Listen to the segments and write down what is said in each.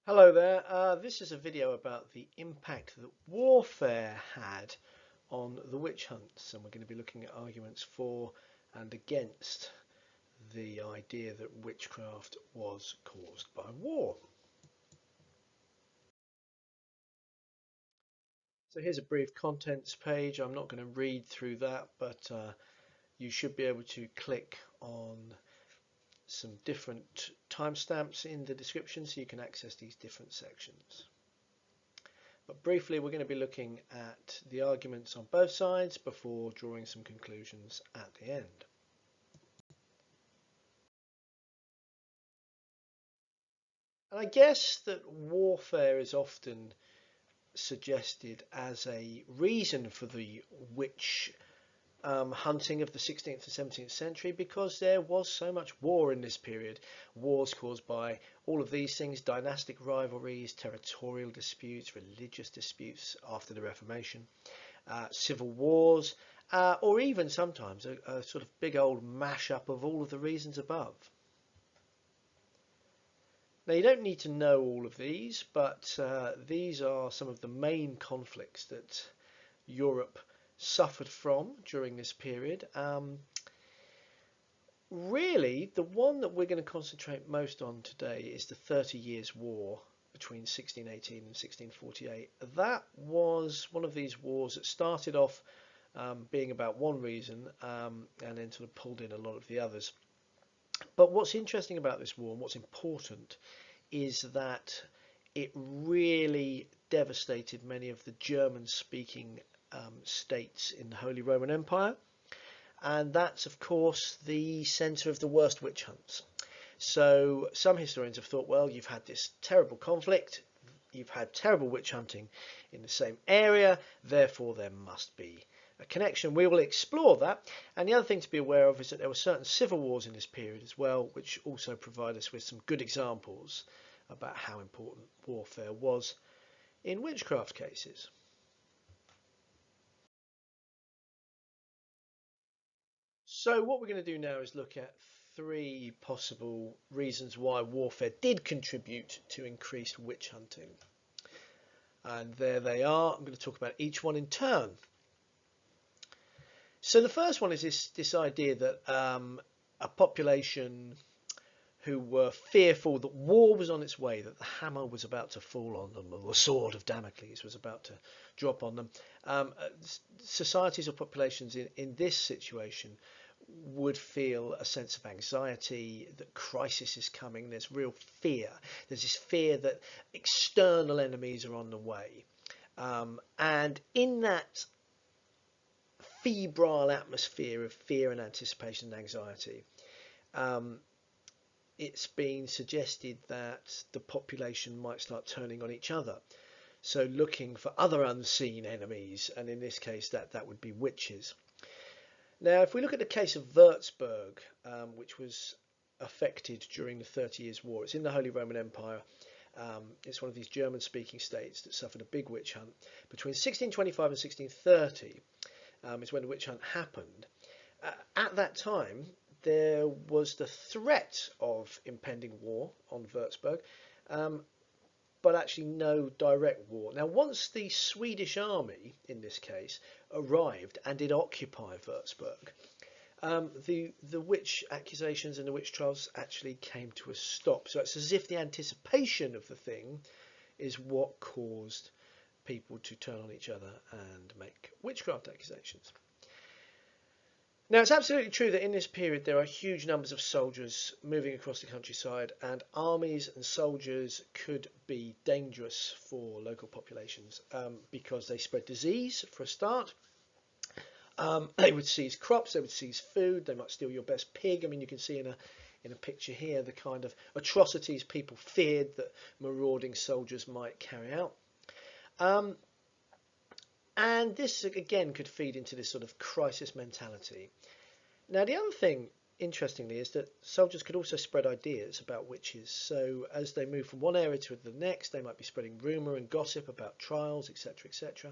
Hello there. This is a video about the impact that warfare had on the witch hunts, and we're going to be looking at arguments for and against the idea that witchcraft was caused by war. So here's a brief contents page. I'm not going to read through that, but you should be able to click on some different timestamps in the description so you can access these different sections. But briefly, we're going to be looking at the arguments on both sides before drawing some conclusions at the end. And I guess that warfare is often suggested as a reason for the witch hunting of the 16th and 17th century, because there was so much war in this period. Wars caused by all of these things: dynastic rivalries, territorial disputes, religious disputes after the Reformation, civil wars, or even sometimes a sort of big old mash-up of all of the reasons above. Now, you don't need to know all of these, but these are some of the main conflicts that Europe suffered from during this period. Really, the one that we're going to concentrate most on today is the 30 Years' War between 1618 and 1648. That was one of these wars that started off being about one reason and then sort of pulled in a lot of the others. But what's interesting about this war and what's important is that it really devastated many of the German-speaking states in the Holy Roman Empire, and that's of course the centre of the worst witch hunts. So some historians have thought, well, you've had this terrible conflict, you've had terrible witch hunting in the same area, therefore there must be a connection. We will explore that. And the other thing to be aware of is that there were certain civil wars in this period as well, which also provide us with some good examples about how important warfare was in witchcraft cases. So what we're going to do now is look at three possible reasons why warfare did contribute to increased witch hunting. And there they are. I'm going to talk about each one in turn. So the first one is this idea that a population who were fearful that war was on its way, that the hammer was about to fall on them, or the sword of Damocles was about to drop on them. Societies or populations in this situation would feel a sense of anxiety, that crisis is coming. There's real fear. There's this fear that external enemies are on the way. And in that febrile atmosphere of fear and anticipation and anxiety, it's been suggested that the population might start turning on each other, so looking for other unseen enemies, and in this case that would be witches. Now, if we look at the case of Würzburg, which was affected during the 30 Years' War, it's in the Holy Roman Empire. It's one of these German-speaking states that suffered a big witch hunt. Between 1625 and 1630 is when the witch hunt happened. At that time, there was the threat of impending war on Würzburg, but actually no direct war. Now, once the Swedish army, in this case, arrived and did occupy Würzburg, the witch accusations and the witch trials actually came to a stop. So it's as if the anticipation of the thing is what caused people to turn on each other and make witchcraft accusations. Now, it's absolutely true that in this period there are huge numbers of soldiers moving across the countryside, and armies and soldiers could be dangerous for local populations because they spread disease, for a start. They would seize crops, they would seize food, they might steal your best pig. I mean, you can see in a picture here the kind of atrocities people feared that marauding soldiers might carry out. And this, again, could feed into this sort of crisis mentality. Now, the other thing, interestingly, is that soldiers could also spread ideas about witches. So as they move from one area to the next, they might be spreading rumour and gossip about trials, etc., etc.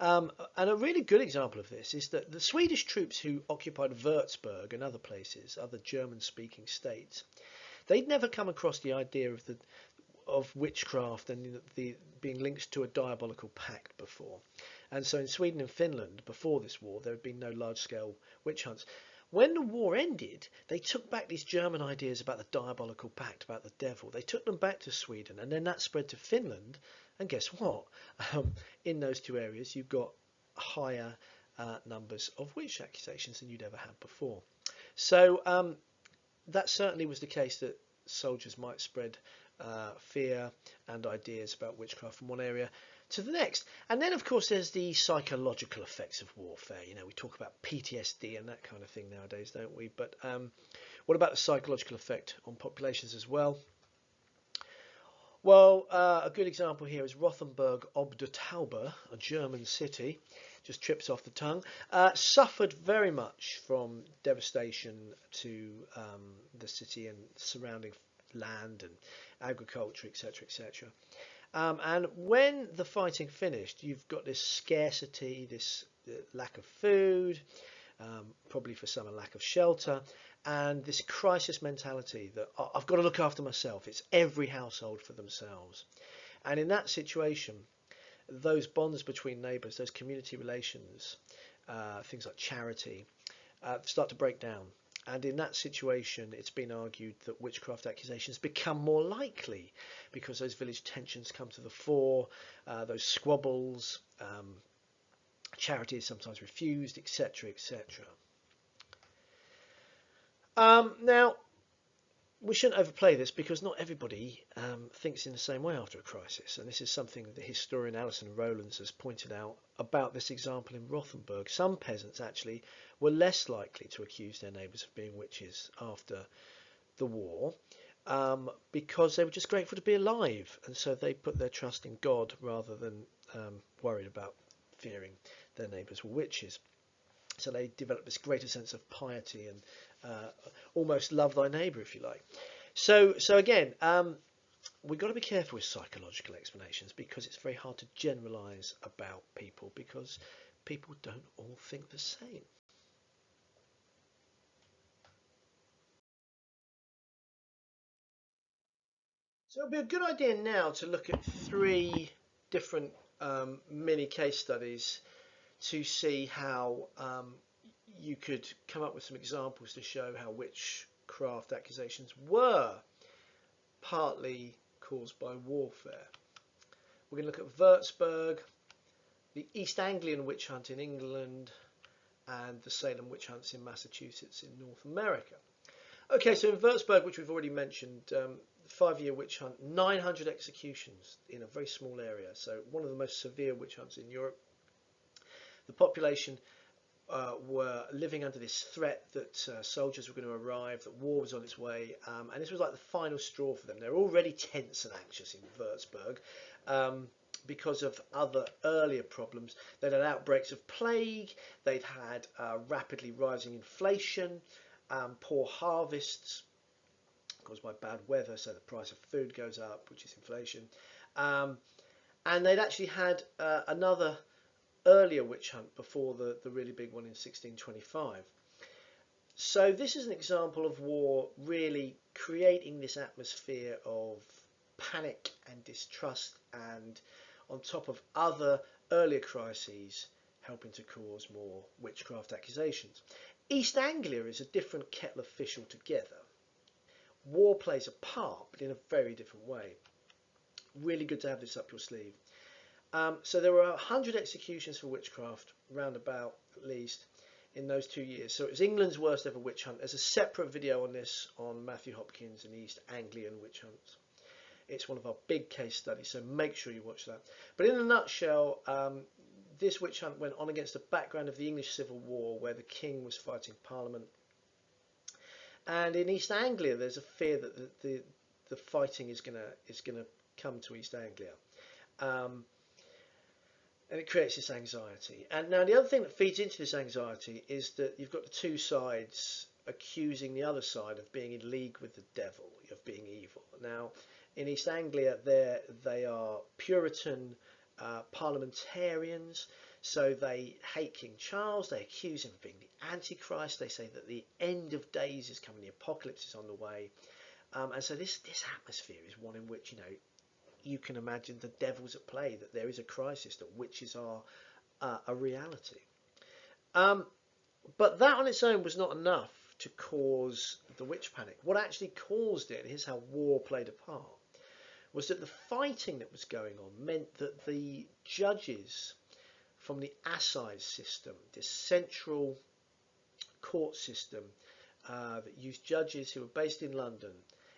And a really good example of this is that the Swedish troops who occupied Würzburg and other places, other German-speaking states, they'd never come across the idea of witchcraft and the being linked to a diabolical pact before. And so in Sweden and Finland, before this war, there had been no large-scale witch hunts. When the war ended, they took back these German ideas about the diabolical pact, about the devil. They took them back to Sweden, and then that spread to Finland. And guess what? In those two areas, you've got higher numbers of witch accusations than you'd ever had before. So that certainly was the case, that soldiers might spread fear and ideas about witchcraft from one area to the next. And then, of course, there's the psychological effects of warfare. You know, we talk about PTSD and that kind of thing nowadays, don't we? But what about the psychological effect on populations as well? Well, a good example here is Rothenburg ob der Tauber, a German city, just trips off the tongue, suffered very much from devastation to the city and surrounding land and agriculture, etc., etc. And when the fighting finished, you've got this scarcity, this lack of food, probably for some a lack of shelter, and this crisis mentality that I've got to look after myself. It's every household for themselves. And in that situation, those bonds between neighbours, those community relations, things like charity, start to break down. And in that situation, it's been argued that witchcraft accusations become more likely because those village tensions come to the fore, those squabbles, charity is sometimes refused, etc., etc. Now, we shouldn't overplay this because not everybody thinks in the same way after a crisis. And this is something that the historian Alison Rowlands has pointed out about this example in Rothenburg. Some peasants actually were less likely to accuse their neighbours of being witches after the war because they were just grateful to be alive. And so they put their trust in God rather than worried about fearing their neighbours were witches. So they developed this greater sense of piety and almost love thy neighbour, if you like. So again, we've got to be careful with psychological explanations because it's very hard to generalise about people because people don't all think the same. So it'd be a good idea now to look at 3 different mini case studies to see how you could come up with some examples to show how witchcraft accusations were partly caused by warfare. We're going to look at Würzburg, the East Anglian witch hunt in England, and the Salem witch hunts in Massachusetts in North America. Okay, so in Würzburg, which we've already mentioned, 5-year witch hunt, 900 executions in a very small area, so one of the most severe witch hunts in Europe. The population were living under this threat that soldiers were going to arrive, that war was on its way, and this was like the final straw for them. They're already tense and anxious in Würzburg because of other earlier problems. They'd had outbreaks of plague, they'd had rapidly rising inflation, poor harvests caused by bad weather, so the price of food goes up, which is inflation, and they'd actually had another earlier witch hunt before the really big one in 1625. So this is an example of war really creating this atmosphere of panic and distrust, and on top of other earlier crises helping to cause more witchcraft accusations. East Anglia is a different kettle of fish altogether. War plays a part, but in a very different way. Really good to have this up your sleeve. So there were 100 executions for witchcraft, roundabout at least, in those 2 years. So it was England's worst ever witch hunt. There's a separate video on this on Matthew Hopkins and the East Anglian witch hunts. It's one of our big case studies, so make sure you watch that. But in a nutshell, this witch hunt went on against the background of the English Civil War, where the king was fighting Parliament. And in East Anglia, there's a fear that the fighting is gonna come to East Anglia. And it creates this anxiety. And now the other thing that feeds into this anxiety is that you've got the two sides accusing the other side of being in league with the devil, of being evil. Now, in East Anglia, they are Puritan parliamentarians, so they hate King Charles. They accuse him of being the Antichrist. They say that the end of days is coming, the apocalypse is on the way. And so this atmosphere is one in which, you know, you can imagine the devil's at play, that there is a crisis, that witches are a reality. But that on its own was not enough to cause the witch panic. What actually caused it, and here's how war played a part, was that the fighting that was going on meant that the judges from the assize system, this central court system that used judges who were based in London,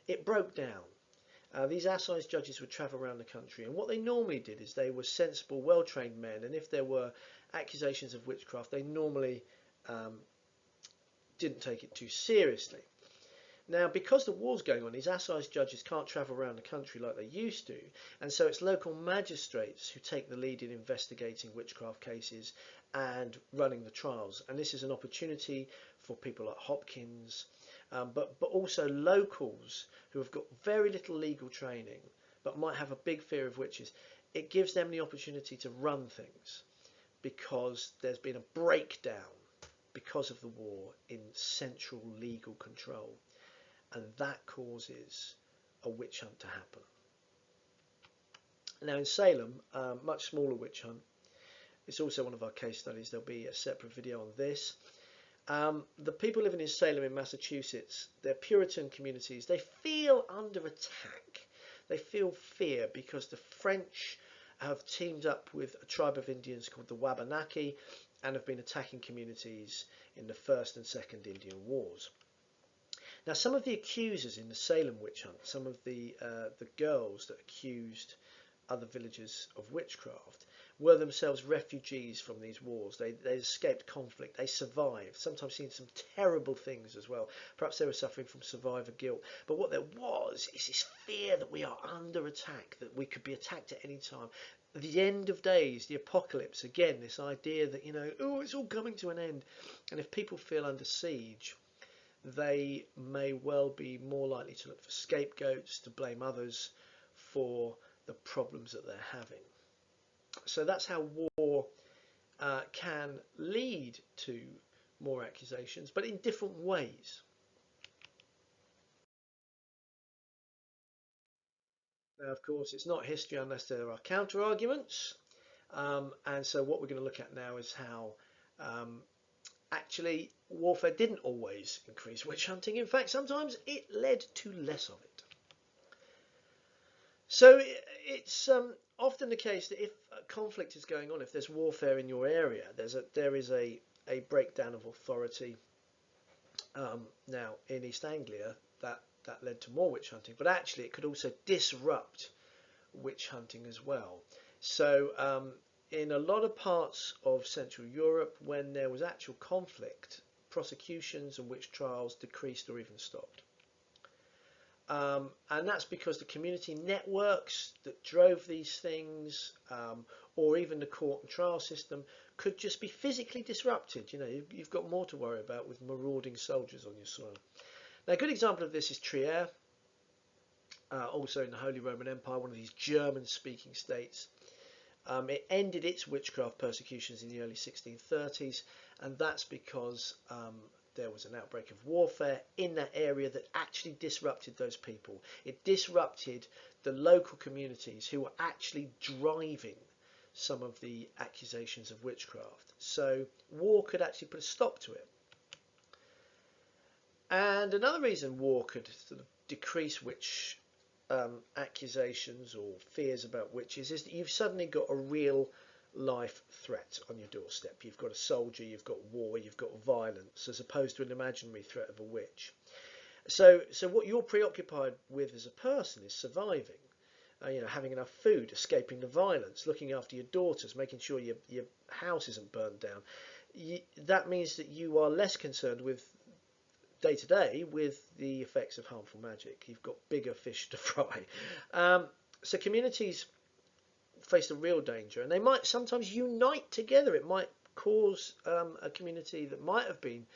it broke down. These assize judges would travel around the country, and what they normally did is they were sensible, well-trained men, and if there were accusations of witchcraft, they normally didn't take it too seriously. Now, because the war's going on, these assize judges can't travel around the country like they used to, and so it's local magistrates who take the lead in investigating witchcraft cases and running the trials. And this is an opportunity for people like Hopkins, but also locals who have got very little legal training but might have a big fear of witches. It gives them the opportunity to run things because there's been a breakdown because of the war in central legal control. And that causes a witch hunt to happen. Now in Salem, much smaller witch hunt. It's also one of our case studies. There'll be a separate video on this. The people living in Salem in Massachusetts, they're Puritan communities. They feel under attack. They feel fear because the French have teamed up with a tribe of Indians called the Wabanaki and have been attacking communities in the First and Second Indian Wars. Now, some of the accusers in the Salem witch hunt, some of the girls that accused other villagers of witchcraft, were themselves refugees from these wars. They escaped conflict. They survived, sometimes seen some terrible things as well. Perhaps they were suffering from survivor guilt. But what there was is this fear that we are under attack, that we could be attacked at any time. The end of days, the apocalypse, again, this idea that, oh, it's all coming to an end. And if people feel under siege, they may well be more likely to look for scapegoats, to blame others for the problems that they're having. So that's how war can lead to more accusations, but in different ways. Now, of course, it's not history unless there are counter-arguments. And so what we're going to look at now is how actually warfare didn't always increase witch hunting. In fact, sometimes it led to less of it. So it's often the case that if conflict is going on, if there's warfare in your area, there is a breakdown of authority. Now, in East Anglia, that led to more witch hunting, but actually it could also disrupt witch hunting as well. So in a lot of parts of Central Europe, when there was actual conflict, prosecutions and witch trials decreased or even stopped. And that's because the community networks that drove these things, or even the court and trial system, could just be physically disrupted. You've got more to worry about with marauding soldiers on your soil. Now, a good example of this is Trier, also in the Holy Roman Empire, one of these German-speaking states. It ended its witchcraft persecutions in the early 1630s, and that's because there was an outbreak of warfare in that area that actually disrupted those people. It disrupted the local communities who were actually driving some of the accusations of witchcraft. So war could actually put a stop to it. And another reason war could sort of decrease witch accusations or fears about witches is that you've suddenly got a real life threat on your doorstep. You've got a soldier, you've got war, you've got violence, as opposed to an imaginary threat of a witch. So what you're preoccupied with as a person is surviving. Having enough food, escaping the violence, looking after your daughters, making sure your house isn't burned down. That means that you are less concerned with day to day with the effects of harmful magic. You've got bigger fish to fry. So communities face a real danger, and they might sometimes unite together. It might cause a community that might have been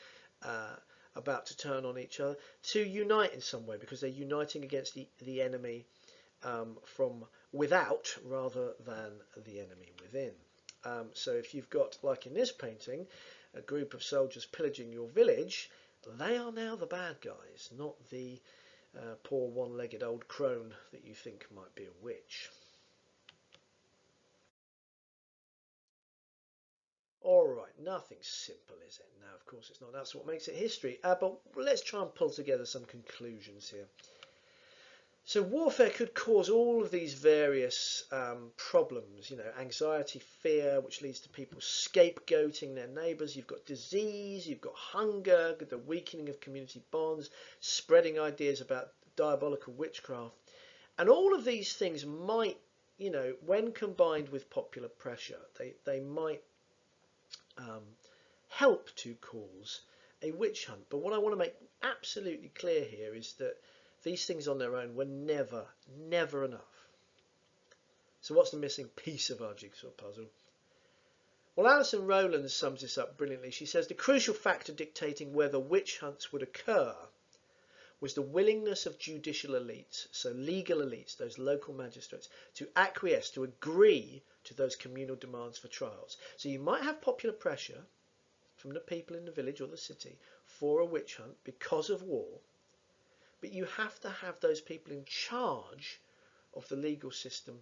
about to turn on each other to unite in some way, because they're uniting against the enemy from without rather than the enemy within. So if you've got, like in this painting, a group of soldiers pillaging your village, they are now the bad guys, not the poor one-legged old crone that you think might be a witch. All right, nothing simple, is it? No, of course it's not. That's what makes it history. But let's try and pull together some conclusions here. So warfare could cause all of these various problems, anxiety, fear, which leads to people scapegoating their neighbours. You've got disease, you've got hunger, the weakening of community bonds, spreading ideas about diabolical witchcraft. And all of these things might, when combined with popular pressure, they might help to cause a witch hunt. But what I want to make absolutely clear here is that these things on their own were never enough. So what's the missing piece of our jigsaw puzzle? Well, Alison Rowland sums this up brilliantly. She says the crucial factor dictating whether witch hunts would occur was the willingness of judicial elites, so legal elites, those local magistrates, to acquiesce, to agree to those communal demands for trials. So you might have popular pressure from the people in the village or the city for a witch hunt because of war, but you have to have those people in charge of the legal system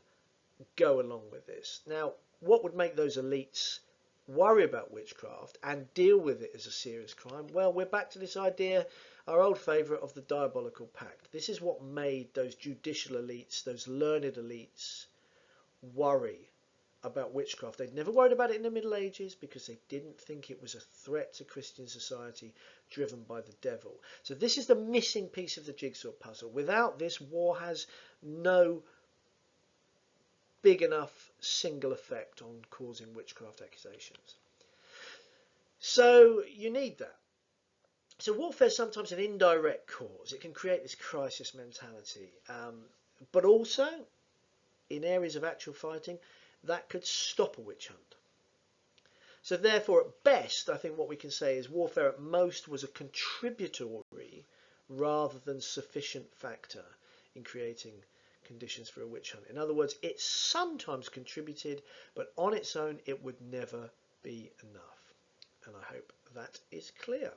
go along with this. Now, what would make those elites worry about witchcraft and deal with it as a serious crime? Well, we're back to this idea, our old favourite, of the diabolical pact. This is what made those judicial elites, those learned elites, worry about witchcraft. They'd never worried about it in the Middle Ages because they didn't think it was a threat to Christian society driven by the devil. So this is the missing piece of the jigsaw puzzle. Without this, war has no big enough single effect on causing witchcraft accusations. So you need that. So warfare is sometimes an indirect cause. It can create this crisis mentality, but also in areas of actual fighting that could stop a witch hunt. So therefore, at best, I think what we can say is warfare at most was a contributory rather than sufficient factor in creating conditions for a witch hunt. In other words, it sometimes contributed, but on its own it would never be enough. And I hope that is clear.